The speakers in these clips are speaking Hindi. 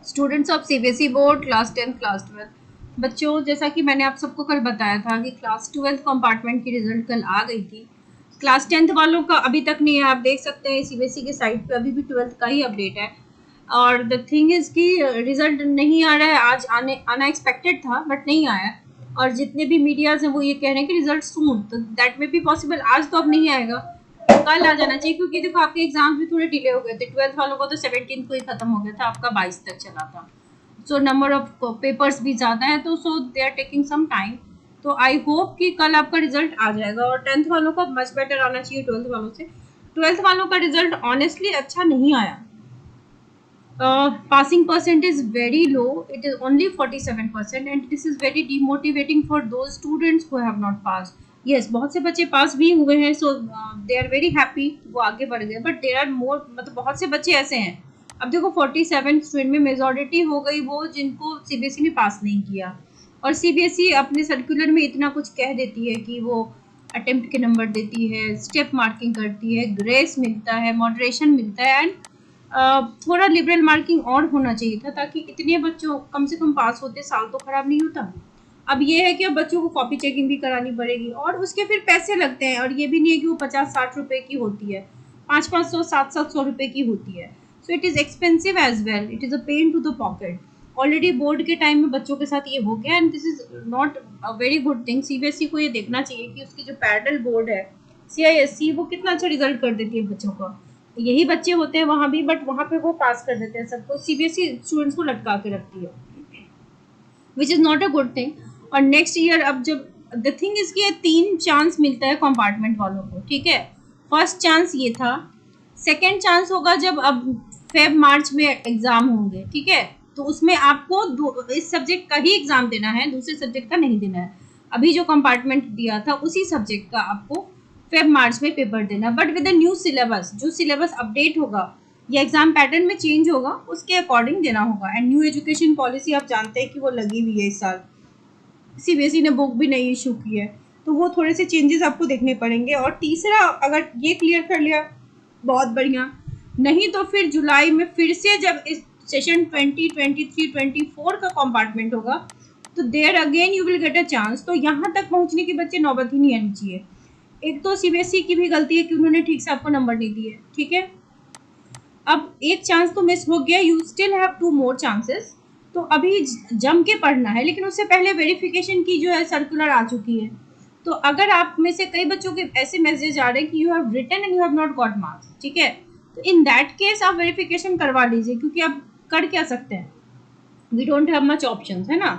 Students of CBSE board class 10 class 12 बच्चों, जैसा कि मैंने आप सबको कल बताया था कि क्लास 12 कंपार्टमेंट की रिजल्ट कल आ गई थी। क्लास 10th वालों का अभी तक नहीं है, आप देख सकते हैं सीबीएसई के साइट पे अभी भी 12th का ही अपडेट है। और द थिंग इज़ कि रिजल्ट नहीं आ रहा है, आज आना एक्सपेक्टेड था बट नहीं आया। और जितने भी मीडियाज हैं वो ये कह रहे हैं कि रिजल्ट सून, तो दैट में बी पॉसिबल, आज तो अब नहीं आएगा, कल आ जाना चाहिए, क्योंकि देखो आपके एग्जाम्स भी थोड़े डिले हो गए थे। 12th वालों को तो 17 को ही खत्म हो गया था, आपका 22 तक चला था। सो नंबर ऑफ पेपर्स भी ज़्यादा है, तो so they are taking some time. तो आई होप कि कल आपका रिजल्ट आ जाएगा। और 10th वालों का मच बेटर आना चाहिए 12th वालों से। 12th वालों का रिजल्ट ऑनेस्टली अच्छा नहीं आया। Passing percent is very low. It is only 47%, and this is very demotivating for those students who have not passed. Yes, बहुत से बच्चे पास भी हुए हैं, so they are very happy, वो आगे बढ़ गए, but there are more, मतलब बहुत से बच्चे ऐसे हैं। अब देखो 47 स्टूडेंट में मेजॉरिटी हो गई वो जिनको सीबीएसई ने पास नहीं किया। और सीबीएसई अपने सर्कुलर में इतना कुछ कह देती है कि वो अटेम्प्ट के नंबर देती है, स्टेप मार्किंग करती है, ग्रेस मिलता है, मॉडरेशन मिलता है, एंड थोड़ा लिबरल मार्किंग और होना चाहिए था ताकि इतने बच्चों कम से कम पास होते, साल तो खराब नहीं होता। अब ये है कि अब बच्चों को कॉपी चेकिंग भी करानी पड़ेगी और उसके फिर पैसे लगते हैं, और ये भी नहीं है कि वो 50-60 रुपए की होती है, 500-500 700-700 रुपए की होती है। So it is expensive as well, it is a pain to the pocket. Already board के टाइम में बच्चों के साथ ये हो गया, and this is not a very good thing. CBSE को ये देखना चाहिए कि उसकी जो पैरेलल बोर्ड है सीआईएससी, वो कितना अच्छा रिजल्ट कर देती है बच्चों का। यही बच्चे होते हैं वहाँ भी, बट वहाँ पे वो पास कर देते हैं सबको, सीबीएसई स्टूडेंट्स को लटका के रखती है, which is not a good thing. और नेक्स्ट ईयर अब जब द थिंग इज कि 3 चांस मिलता है कंपार्टमेंट वालों को, ठीक है। फर्स्ट चांस ये था, सेकेंड चांस होगा जब अब फेब मार्च में एग्जाम होंगे, ठीक है, तो उसमें आपको इस सब्जेक्ट का ही एग्जाम देना है, दूसरे सब्जेक्ट का नहीं देना है। अभी जो कंपार्टमेंट दिया था उसी सब्जेक्ट का आपको फेब मार्च में पेपर देना, but with the new syllabus, जो सिलेबस अपडेट होगा या एग्जाम पैटर्न में चेंज होगा उसके अकॉर्डिंग देना होगा। एंड न्यू एजुकेशन पॉलिसी आप जानते हैं कि वो लगी हुई है इस साल, सीबीएसई ने बुक भी नहीं इशू की है, तो वो थोड़े से चेंजेस आपको देखने पड़ेंगे। और तीसरा, अगर ये क्लियर कर लिया बहुत बढ़िया, नहीं तो फिर जुलाई में फिर से जब इस सेशन 2023-24 का कंपार्टमेंट होगा तो there again you will get a chance. तो यहाँ तक पहुँचने की बच्चे नौबत ही नहीं आनी चाहिए। एक तो सीबीएसई की भी गलती है कि उन्होंने ठीक से आपको नंबर नहीं दिए, ठीक है। अब एक चांस तो मिस हो गया, you still have 2 more chances. तो अभी जम के पढ़ना है, लेकिन उससे पहले वेरिफिकेशन की जो है सर्कुलर आ चुकी है। तो अगर आप में से कई बच्चों के ऐसे मैसेज आ रहे हैं कि you have written and you have not got marks, ठीक है, तो इन दैट केस आप वेरिफिकेशन करवा लीजिए, क्योंकि आप कर क्या सकते हैं, we don't have much options, है ना।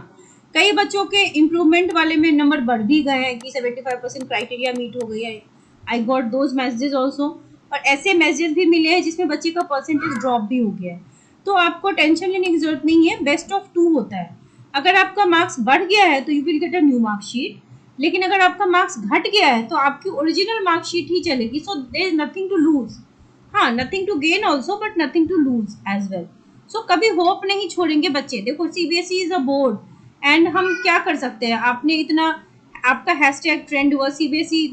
कई बच्चों के इम्प्रूवमेंट वाले में नंबर बढ़ भी गए हैं कि 75% क्राइटेरिया मीट हो गई है, I got those messages also. और ऐसे मैसेजेस भी मिले हैं जिसमें बच्चे का परसेंटेज ड्रॉप भी हो गया है। तो आपको टेंशन लेने की जरूरत नहीं है, बेस्ट ऑफ 2 होता है। अगर आपका मार्क्स बढ़ गया है तो you will get a new marksheet, लेकिन अगर आपका मार्क्स घट गया है तो आपकी ओरिजिनल मार्कशीट ही चलेगी। So there is nothing to lose, हाँ, nothing to gain also but nothing to lose as well. So कभी होप नहीं छोड़ेंगे बच्चे। देखो CBSE is a board, and हम क्या कर सकते हैं। आपने इतना, आपका हैशटैग ट्रेंड हुआ, सीबीएसई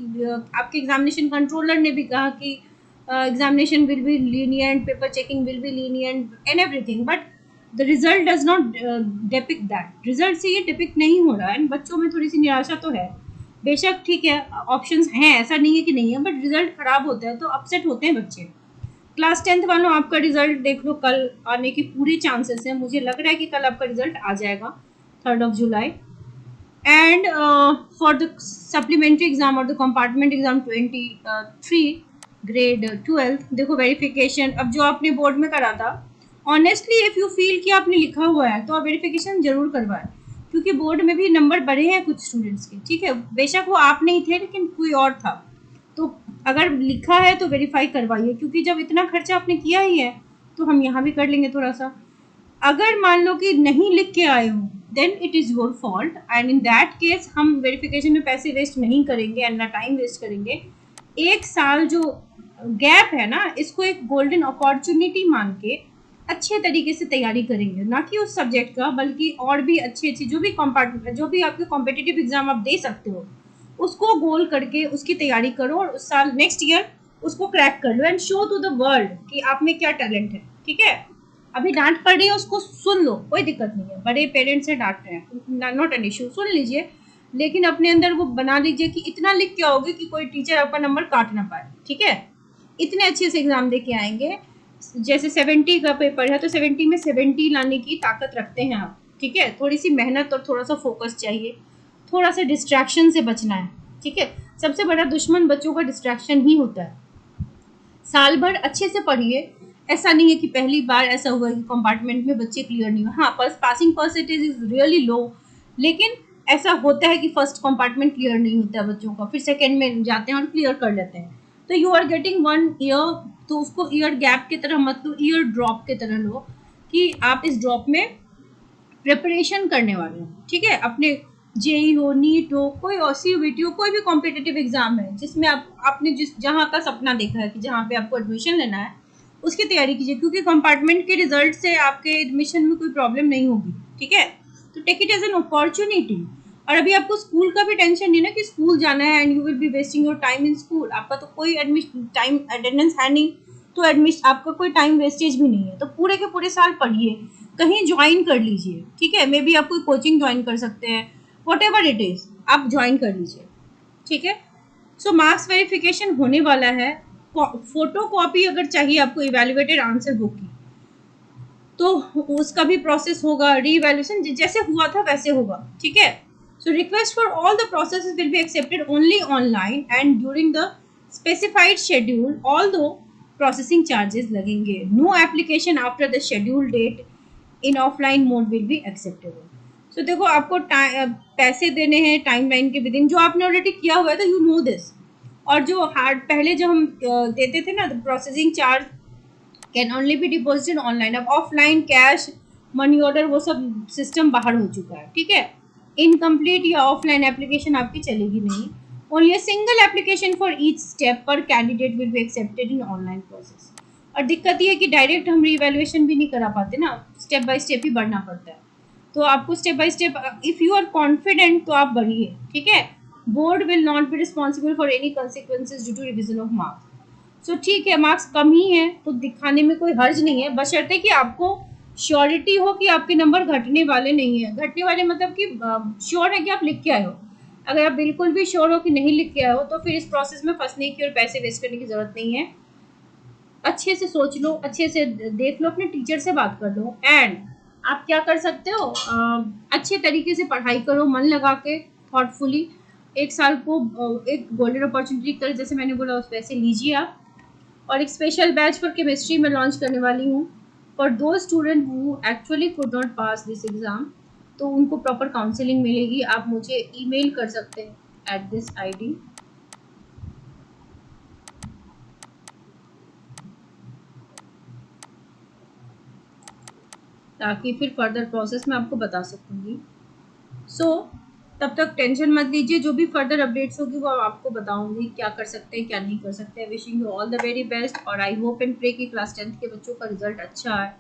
आपके एग्जामिनेशन कंट्रोलर ने भी कहा कि examination will be lenient, paper checking will be lenient and everything, but the result does not depict that. Result से ये डिपिक्ट नहीं हो रहा है, एंड बच्चों में थोड़ी सी निराशा तो है। बेशक ठीक है, ऑप्शंस हैं, ऐसा नहीं है कि नहीं है, बट रिजल्ट खराब होता है तो अपसेट होते हैं बच्चे। क्लास 10th वालों, आपका रिजल्ट देख लो, कल आने की पूरी चांसेस हैं। मुझे लग रहा है कि कल आपका रिजल्ट आ जाएगा 3rd of July। And for the supplementary exam और द कंपार्टमेंट एग्जाम 23 ग्रेड 12, देखो वेरिफिकेशन अब जो आपने बोर्ड में करा था, ऑनेस्टली इफ़ यू फील कि आपने लिखा हुआ है तो आप वेरिफिकेशन जरूर करवाएं, क्योंकि बोर्ड में भी नंबर बढ़े हैं कुछ स्टूडेंट्स के, ठीक है, बेशक वो आप नहीं थे लेकिन कोई और था। तो अगर लिखा है तो वेरीफाई करवाइए, क्योंकि जब इतना खर्चा आपने किया ही है तो हम यहाँ भी कर लेंगे थोड़ा सा। अगर मान लो कि नहीं लिख के आए हो then it is your fault, and in that case हम वेरिफिकेशन में पैसे वेस्ट नहीं करेंगे एंड ना टाइम वेस्ट करेंगे। एक साल जो गैप है ना, इसको एक गोल्डन अपॉर्चुनिटी मान के अच्छे तरीके से तैयारी करेंगे, ना कि उस सब्जेक्ट का बल्कि और भी अच्छी अच्छी जो भी कंपार्टमेंट, जो भी आपके कॉम्पिटिटिव एग्जाम आप दे सकते हो उसको गोल करके उसकी तैयारी करो, और उस साल नेक्स्ट ईयर उसको क्रैक कर लो and show to the world कि आप में क्या टैलेंट है, ठीक है। अभी डांट पड़ रही है उसको सुन लो, कोई दिक्कत नहीं है, बड़े पेरेंट्स से डांट रहे हैं, नॉट एन इशू, सुन लीजिए, लेकिन अपने अंदर वो बना लीजिए कि इतना लिख के आओगे कि कोई टीचर आपका नंबर काट ना पाए, ठीक है। इतने अच्छे से एग्जाम दे के आएंगे, जैसे 70 का पेपर है तो 70 में 70 लाने की ताकत रखते हैं आप, ठीक है। थोड़ी सी मेहनत और थोड़ा सा फोकस चाहिए, थोड़ा सा डिस्ट्रैक्शन से बचना है, ठीक है। सबसे बड़ा दुश्मन बच्चों का डिस्ट्रैक्शन ही होता है। साल भर अच्छे से पढ़िए, ऐसा नहीं है कि पहली बार ऐसा हुआ कि कंपार्टमेंट में बच्चे क्लियर नहीं हुए, हाँ passing percentage is really low, लेकिन ऐसा होता है कि फर्स्ट कंपार्टमेंट क्लियर नहीं होता है बच्चों का, फिर सेकेंड में जाते हैं और क्लियर कर लेते हैं। तो यू आर गेटिंग 1 ईयर, तो उसको ईयर गैप की तरह मत लो, ईयर ड्रॉप की तरह लो, कि आप इस ड्रॉप में प्रिपरेशन करने वाले हो, ठीक है। अपने जेई हो, नीट हो, कोई और सीयूईटी हो, कोई भी कॉम्पिटिटिव एग्जाम है जिसमें आपने जहाँ का सपना देखा है कि जहाँ पे आपको एडमिशन लेना है, उसकी तैयारी कीजिए, क्योंकि कंपार्टमेंट के रिजल्ट से आपके एडमिशन में कोई प्रॉब्लम नहीं होगी, ठीक है। तो take it as an opportunity. और अभी आपको स्कूल का भी टेंशन नहीं ना कि स्कूल जाना है and you will be wasting your time in school, आपका तो कोई एडमिशन टाइम अटेंडेंस है नहीं, तो एडमिशन आपका कोई टाइम वेस्टेज भी नहीं है, तो पूरे के पूरे साल पढ़िए, कहीं ज्वाइन कर लीजिए, ठीक है। मे बी आप कोई कोचिंग ज्वाइन कर सकते हैं, वॉट एवर इट इज आप ज्वाइन कर लीजिए, ठीक है। सो मार्क्स वेरिफिकेशन होने वाला है, फोटो कॉपी अगर चाहिए आपको इवेल्युएटेड आंसर बुक की, तो उसका भी प्रोसेस होगा, रीवैल्यूएशन जैसे हुआ था वैसे होगा, ठीक है। So request for all the processes will be accepted only online and during the specified schedule, although processing charges लगेंगे। No application after the schedule date in offline mode will be acceptable. So देखो आपको पैसे देने हैं टाइम लाइन के विदिन, जो आपने ऑलरेडी किया हुआ है तो यू नो दिस। और जो हार्ड पहले जो हम देते थे ना, processing charge can only be deposited online, अब ऑफलाइन कैश मनी ऑर्डर वो सब सिस्टम बाहर हो चुका है, ठीक है। इनकम्प्लीट या ऑफलाइन एप्लीकेशन आपकी चलेगी नहीं, only a single application for each step per candidate will be accepted in online process. और दिक्कत ये है कि डायरेक्ट हम रीवैल्यूएशन भी नहीं करा पाते ना, स्टेप बाय स्टेप ही बढ़ना पड़ता है, तो आपको step by step, if you are confident तो आप बढ़िए, ठीक है। Board will not be responsible for any consequences due to revision of marks. So ठीक है, मार्क्स कम ही है तो दिखाने में कोई हर्ज नहीं है, बशर्ते कि आपको श्योरिटी हो कि आपके नंबर घटने वाले नहीं है। घटने वाले मतलब कि श्योर है कि आप लिख के आए हो। अगर आप बिल्कुल भी श्योर हो कि नहीं लिख के आए हो तो फिर इस प्रोसेस में फंसने की और पैसे वेस्ट करने की ज़रूरत नहीं है। अच्छे से सोच लो, अच्छे से देख लो, अपने टीचर से बात कर लो, एंड आप क्या कर सकते हो, अच्छे तरीके से पढ़ाई करो, मन लगा के, थॉटफुली। एक साल को एक गोल्डन अपॉर्चुनिटी कर, जैसे मैंने बोला उस वैसे लीजिए आप। और एक स्पेशल बैच फॉर केमिस्ट्री में लॉन्च करने वाली हूँ फॉर दो student who actually could not pass this exam, तो उनको प्रॉपर काउंसलिंग मिलेगी। आप मुझे ईमेल कर सकते हैं एट दिस ID, ताकि फिर फर्दर प्रोसेस मैं आपको बता सकूँगी। सो तब तक टेंशन मत लीजिए, जो भी फर्दर अपडेट्स होगी वो आपको बताऊंगी, क्या कर सकते हैं क्या नहीं कर सकते हैं। Wishing you all the very best, और आई होप एंड प्रे कि क्लास 10th के बच्चों का रिजल्ट अच्छा है।